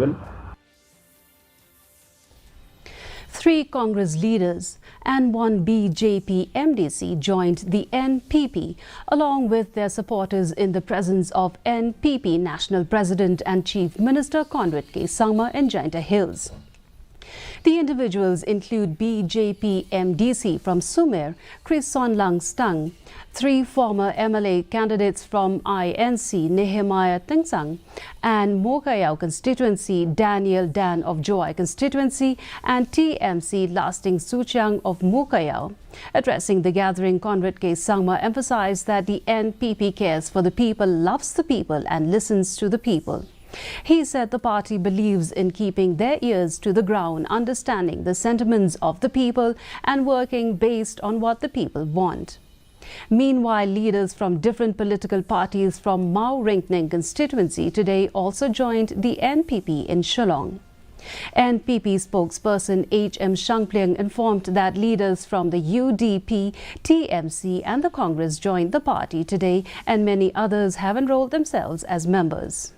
level. Three Congress leaders and one BJP MDC joined the NPP, along with their supporters, in the presence of NPP National President and Chief Minister Conrad K. Sangma in Jainta Hills. The individuals include BJP MDC from Sumer, Chris Sonlang Stang, three former MLA candidates from INC, Nehemiah Tingsang, and Mokayao constituency, Daniel Dan of Joy constituency, and TMC Lasting Suchang of Mokayao. Addressing the gathering, Conrad K. Sangma emphasized that the NPP cares for the people, loves the people, and listens to the people. He said the party believes in keeping their ears to the ground, understanding the sentiments of the people and working based on what the people want. Meanwhile, leaders from different political parties from Mau Ringning constituency today also joined the NPP in Shillong. NPP spokesperson H.M. Shangpliang informed that leaders from the UDP, TMC and the Congress joined the party today, and many others have enrolled themselves as members.